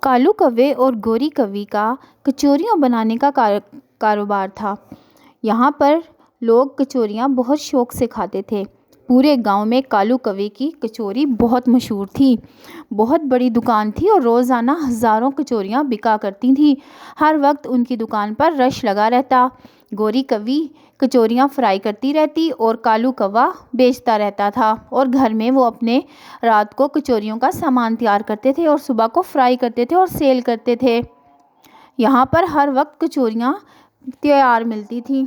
کالو کوے اور گوری کوی کا کچوریاں بنانے کا کاروبار تھا۔ یہاں پر لوگ کچوریاں بہت شوق سے کھاتے تھے۔ پورے گاؤں میں کالو کوے کی کچوری بہت مشہور تھی۔ بہت بڑی دکان تھی اور روزانہ ہزاروں کچوریاں بکا کرتی تھیں۔ ہر وقت ان کی دکان پر رش لگا رہتا۔ گوری کوی کچوریاں فرائی کرتی رہتی اور کالو کوا بیچتا رہتا تھا، اور گھر میں وہ اپنے رات کو کچوریوں کا سامان تیار کرتے تھے اور صبح کو فرائی کرتے تھے اور سیل کرتے تھے۔ یہاں پر ہر وقت کچوریاں تیار ملتی تھیں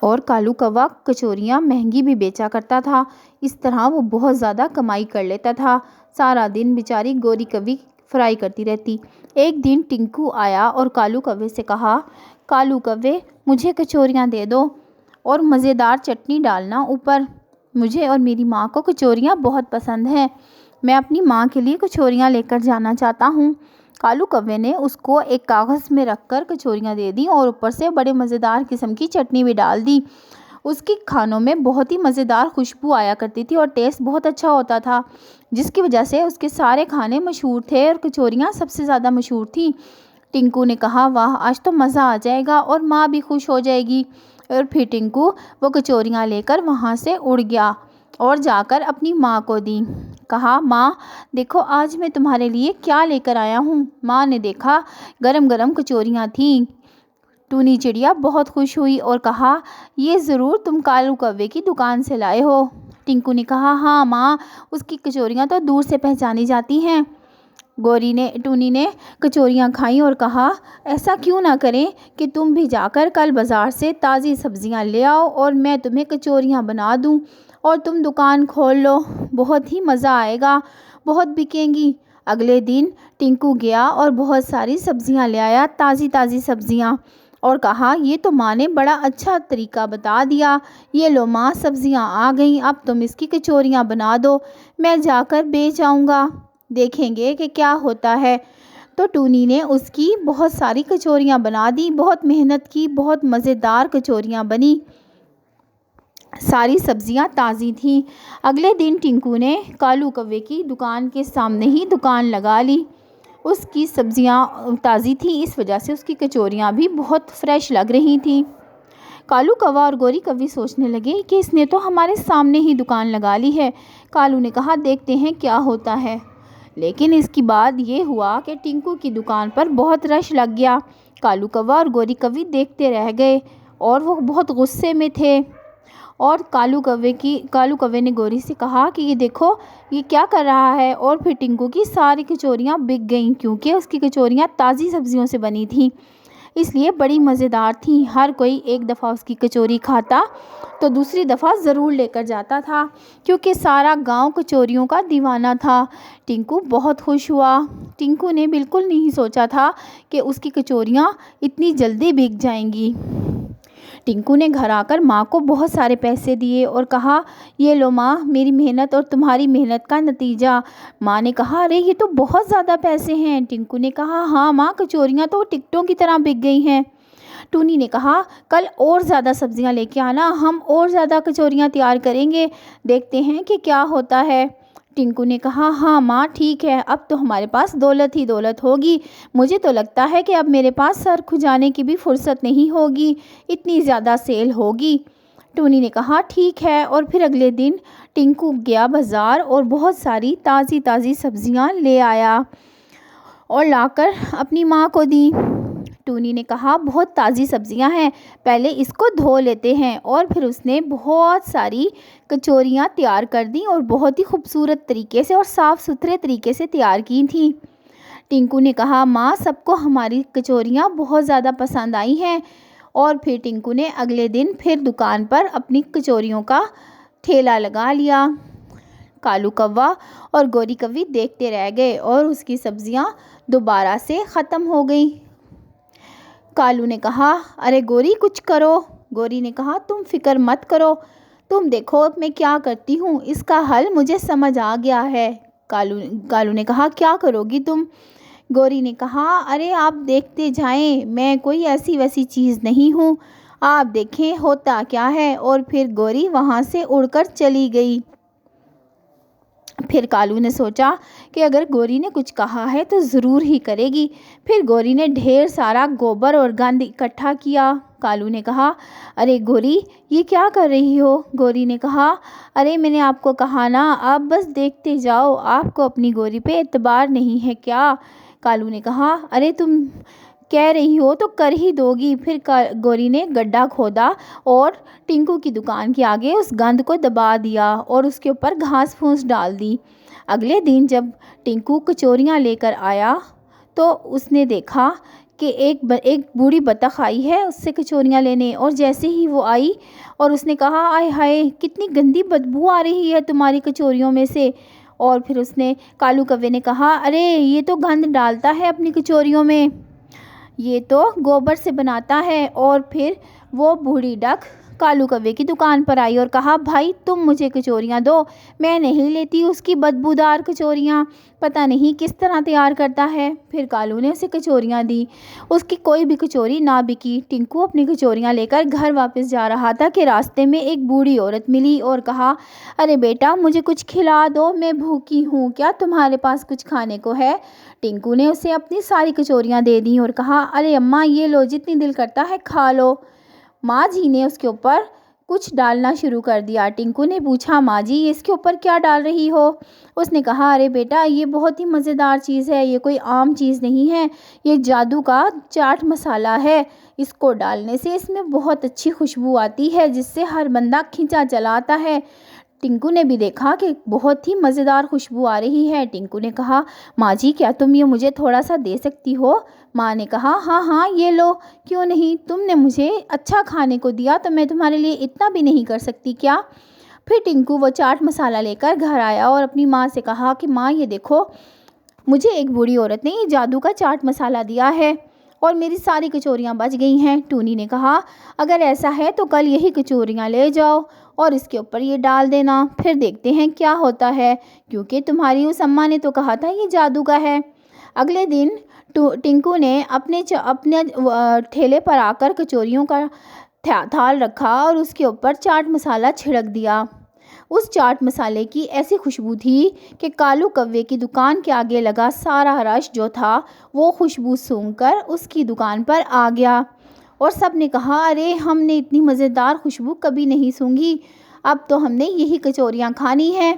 اور کالو کوا کچوریاں مہنگی بھی بیچا کرتا تھا۔ اس طرح وہ بہت زیادہ کمائی کر لیتا تھا۔ سارا دن بیچاری گوری کوی فرائی کرتی رہتی۔ ایک دن ٹنکو آیا اور کالو کوے سے کہا، کالو کوے مجھے کچوریاں دے دو اور مزیدار چٹنی ڈالنا اوپر۔ مجھے اور میری ماں کو کچوریاں بہت پسند ہیں۔ میں اپنی ماں کے لیے کچوریاں لے کر جانا چاہتا ہوں۔ کالو کوے نے اس کو ایک کاغذ میں رکھ کر کچوریاں دے دیں اور اوپر سے بڑے مزیدار قسم کی چٹنی بھی ڈال دی۔ اس کی کھانوں میں بہت ہی مزیدار خوشبو آیا کرتی تھی اور ٹیسٹ بہت اچھا ہوتا تھا، جس کی وجہ سے اس کے سارے کھانے مشہور تھے اور کچوریاں سب سے زیادہ مشہور تھیں۔ ٹنکو نے کہا، واہ آج تو مزہ آ جائے گا اور ماں بھی خوش ہو جائے گی۔ اور پھر ٹنکو وہ کچوریاں لے کر وہاں سے اڑ گیا اور جا کر اپنی ماں کو دی۔ کہا، ماں دیکھو آج میں تمہارے لیے کیا لے کر آیا ہوں۔ ماں نے دیکھا گرم گرم کچوریاں تھیں۔ ٹونی چڑیا بہت خوش ہوئی اور کہا، یہ ضرور تم کالو کوے کی دکان سے لائے ہو۔ ٹنکو نے کہا، ہاں ماں، اس کی کچوریاں تو دور سے پہچانی جاتی ہیں۔ ٹونی نے کچوریاں کھائیں اور کہا، ایسا کیوں نہ کریں کہ تم بھی جا کر کل بازار سے تازی سبزیاں لے آؤ اور میں تمہیں کچوریاں بنا دوں اور تم دکان کھول لو۔ بہت ہی مزہ آئے گا، بہت بکیں گی۔ اگلے دن ٹنکو گیا اور بہت ساری سبزیاں لے آیا، تازی تازی سبزیاں، اور کہا، یہ تو ماں نے بڑا اچھا طریقہ بتا دیا۔ یہ لو ماں، سبزیاں آ گئیں، اب تم اس کی کچوریاں بنا دو، میں جا کر بیچ آؤں گا، دیکھیں گے کہ کیا ہوتا ہے۔ تو ٹونی نے اس کی بہت ساری کچوریاں بنا دی، بہت محنت کی، بہت مزیدار کچوریاں بنی۔ ساری سبزیاں تازی تھیں۔ اگلے دن ٹنکو نے کالو کوے کی دکان کے سامنے ہی دکان لگا لی۔ اس کی سبزیاں تازی تھیں، اس وجہ سے اس کی کچوریاں بھی بہت فریش لگ رہی تھیں۔ کالو کوا اور گوری کوی سوچنے لگے کہ اس نے تو ہمارے سامنے ہی دکان لگا لی ہے۔ کالو نے کہا، دیکھتے ہیں کیا ہوتا ہے۔ لیکن اس کے بعد یہ ہوا کہ ٹنکو کی دکان پر بہت رش لگ گیا۔ کالو کوا اور گوری کوی دیکھتے رہ گئے اور وہ بہت غصے میں تھے۔ اور کالو کوے نے گوری سے کہا کہ یہ دیکھو یہ کیا کر رہا ہے، اور پھر ٹنکو کی ساری کچوریاں بک گئیں کیونکہ اس کی کچوریاں تازی سبزیوں سے بنی تھیں، اس لیے بڑی مزیدار تھیں۔ ہر کوئی ایک دفعہ اس کی کچوری کھاتا تو دوسری دفعہ ضرور لے کر جاتا تھا، کیونکہ سارا گاؤں کچوریوں کا دیوانہ تھا۔ ٹنکو بہت خوش ہوا۔ ٹنکو نے بالکل نہیں سوچا تھا کہ اس کی کچوریاں اتنی جلدی بک جائیں گی۔ ٹنکو نے گھر آ کر ماں کو بہت سارے پیسے دیے اور کہا، یہ لو ماں، میری محنت اور تمہاری محنت کا نتیجہ۔ ماں نے کہا، ارے یہ تو بہت زیادہ پیسے ہیں۔ ٹنکو نے کہا، ہاں ماں، کچوریاں تو ٹکٹوں کی طرح بک گئی ہیں۔ ٹونی نے کہا، کل اور زیادہ سبزیاں لے کے آنا، ہم اور زیادہ کچوریاں تیار کریں گے، دیکھتے ہیں کہ کیا ہوتا ہے۔ ٹنکو نے کہا، ہاں ماں ٹھیک ہے، اب تو ہمارے پاس دولت ہی دولت ہوگی۔ مجھے تو لگتا ہے کہ اب میرے پاس سر کھجانے کی بھی فرصت نہیں ہوگی، اتنی زیادہ سیل ہوگی۔ ٹونی نے کہا، ٹھیک ہے، اور پھر اگلے دن ٹنکو گیا بازار اور بہت ساری تازی تازی سبزیاں لے آیا اور لا کر اپنی ماں کو دی۔ ٹونی نے کہا، بہت تازی سبزیاں ہیں، پہلے اس کو دھو لیتے ہیں، اور پھر اس نے بہت ساری کچوریاں تیار کر دیں اور بہت ہی خوبصورت طریقے سے اور صاف ستھرے طریقے سے تیار کی تھیں۔ ٹنکو نے کہا، ماں سب کو ہماری کچوریاں بہت زیادہ پسند آئی ہیں۔ اور پھر ٹنکو نے اگلے دن پھر دکان پر اپنی کچوریوں کا ٹھیلا لگا لیا۔ کالو کوا اور گوری کوی دیکھتے رہ گئے اور اس کی سبزیاں دوبارہ سے ختم ہو گئیں۔ کالو نے کہا، ارے گوری کچھ کرو۔ گوری نے کہا، تم فکر مت کرو، تم دیکھو میں کیا کرتی ہوں، اس کا حل مجھے سمجھ آ گیا ہے۔ کالو نے کہا، کیا کرو گی تم؟ گوری نے کہا، ارے آپ دیکھتے جائیں، میں کوئی ایسی ویسی چیز نہیں ہوں، آپ دیکھیں ہوتا کیا ہے۔ اور پھر گوری وہاں سے اڑ کر چلی گئی۔ پھر کالو نے سوچا کہ اگر گوری نے کچھ کہا ہے تو ضرور ہی کرے گی۔ پھر گوری نے ڈھیر سارا گوبر اور گند اکٹھا کیا۔ کالو نے کہا، ارے گوری، یہ کیا کر رہی ہو؟ گوری نے کہا، ارے میں نے آپ کو کہا نا، آپ بس دیکھتے جاؤ، آپ کو اپنی گوری پہ اعتبار نہیں ہے کیا؟ کالو نے کہا، ارے تم کہہ رہی ہو تو کر ہی دو گی۔ پھر گوری نے گڈھا کھودا اور ٹنکو کی دکان کے آگے اس گند کو دبا دیا اور اس کے اوپر گھاس پھوس ڈال دی۔ اگلے دن جب ٹنکو کچوریاں لے کر آیا تو اس نے دیکھا کہ ایک بوڑھی بطخ آئی ہے اس سے کچوریاں لینے، اور جیسے ہی وہ آئی اور اس نے کہا، آئے ہائے، کتنی گندی بدبو آ رہی ہے تمہاری کچوریوں میں سے۔ اور پھر اس نے کالو کوے نے کہا، ارے یہ تو گند ڈالتا ہے اپنی کچوریوں میں، یہ تو گوبر سے بناتا ہے۔ اور پھر وہ بوڑھی ڈک کالو کوے کی دکان پر آئی اور کہا، بھائی تم مجھے کچوریاں دو، میں نہیں لیتی اس کی بدبودار کچوریاں، پتہ نہیں کس طرح تیار کرتا ہے۔ پھر کالو نے اسے کچوریاں دی، اس کی کوئی بھی کچوری نہ بکی۔ ٹنکو اپنی کچوریاں لے کر گھر واپس جا رہا تھا کہ راستے میں ایک بوڑھی عورت ملی اور کہا، ارے بیٹا مجھے کچھ کھلا دو، میں بھوکی ہوں، کیا تمہارے پاس کچھ کھانے کو ہے؟ ٹنکو نے اسے اپنی ساری کچوریاں دے دیں اور کہا، ارے اماں یہ لو، جتنی دل کرتا ہے کھا لو۔ ماں جی نے اس کے اوپر کچھ ڈالنا شروع کر دیا۔ ٹنکو نے پوچھا، ماں جی اس کے اوپر کیا ڈال رہی ہو؟ اس نے کہا، ارے بیٹا یہ بہت ہی مزیدار چیز ہے، یہ کوئی عام چیز نہیں ہے، یہ جادو کا چاٹ مسالہ ہے، اس کو ڈالنے سے اس میں بہت اچھی خوشبو آتی ہے جس سے ہر بندہ کھنچا چلا آتا ہے۔ ٹنکو نے بھی دیکھا کہ بہت ہی مزیدار خوشبو آ رہی ہے۔ ٹنکو نے کہا، ماں جی کیا تم یہ مجھے تھوڑا سا دے سکتی ہو؟ ماں نے کہا، ہاں ہاں یہ لو، کیوں نہیں، تم نے مجھے اچھا کھانے کو دیا تو میں تمہارے لیے اتنا بھی نہیں کر سکتی کیا؟ پھر ٹنکو وہ چاٹ مسالہ لے کر گھر آیا اور اپنی ماں سے کہا کہ ماں یہ دیکھو، مجھے ایک بوڑھی عورت نے یہ جادو کا چاٹ مسالہ دیا ہے اور میری ساری کچوریاں بچ گئی ہیں۔ ٹونی نے کہا، اگر ایسا ہے تو کل یہی کچوریاں لے جاؤ اور اس کے اوپر یہ ڈال دینا، پھر دیکھتے ہیں کیا ہوتا ہے، کیونکہ تمہاری اس اماں نے تو کہا تھا یہ جادو کا ہے۔ اگلے دن ٹنکو نے اپنے ٹھیلے پر آ کر کچوریوں کا تھال رکھا اور اس کے اوپر چاٹ مسالہ چھڑک دیا۔ اس چاٹ مسالے کی ایسی خوشبو تھی کہ کالو کوے کی دکان کے آگے لگا سارا رش جو تھا وہ خوشبو سونگھ کر اس کی دکان پر آ گیا اور سب نے کہا، ارے ہم نے اتنی مزیدار خوشبو کبھی نہیں سونگھی، اب تو ہم نے یہی کچوریاں کھانی ہیں۔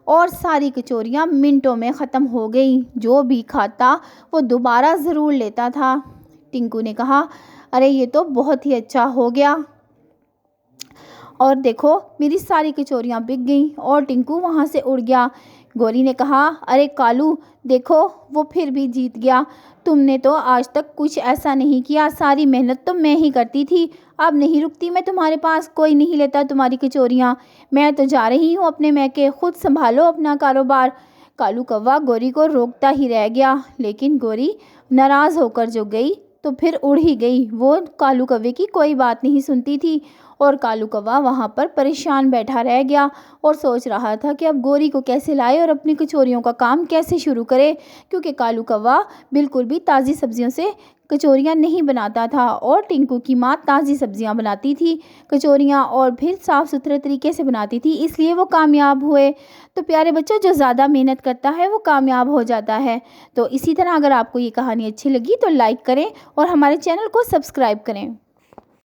اور ساری کچوریاں منٹوں میں ختم ہو گئیں، جو بھی کھاتا وہ دوبارہ ضرور لیتا تھا۔ ٹنکو نے کہا، ارے یہ تو بہت ہی اچھا ہو گیا، اور دیکھو میری ساری کچوریاں بک گئیں، اور ٹنکو وہاں سے اڑ گیا۔ گوری نے کہا، ارے کالو دیکھو وہ پھر بھی جیت گیا، تم نے تو آج تک کچھ ایسا نہیں کیا، ساری محنت تو میں ہی کرتی تھی، اب نہیں رکتی میں تمہارے پاس، کوئی نہیں لیتا تمہاری کچوریاں، میں تو جا رہی ہوں اپنے میکے، خود سنبھالو اپنا کاروبار۔ کالو کوا گوری کو روکتا ہی رہ گیا، لیکن گوری ناراض ہو کر جو گئی تو پھر اڑ ہی گئی، وہ کالو کوے کی کوئی بات نہیں سنتی تھی، اور کالو کوا وہاں پر پریشان بیٹھا رہ گیا اور سوچ رہا تھا کہ اب گوری کو کیسے لائے اور اپنی کچوریوں کا کام کیسے شروع کرے، کیونکہ کالو کوا بالکل بھی تازی سبزیوں سے کچوریاں نہیں بناتا تھا، اور ٹنکو کی ماں تازی سبزیاں بناتی تھی کچوریاں، اور پھر صاف ستھرے طریقے سے بناتی تھی، اس لیے وہ کامیاب ہوئے۔ تو پیارے بچوں، جو زیادہ محنت کرتا ہے وہ کامیاب ہو جاتا ہے۔ تو اسی طرح اگر آپ کو یہ کہانی اچھی لگی تو لائک کریں اور ہمارے چینل کو سبسکرائب کریں۔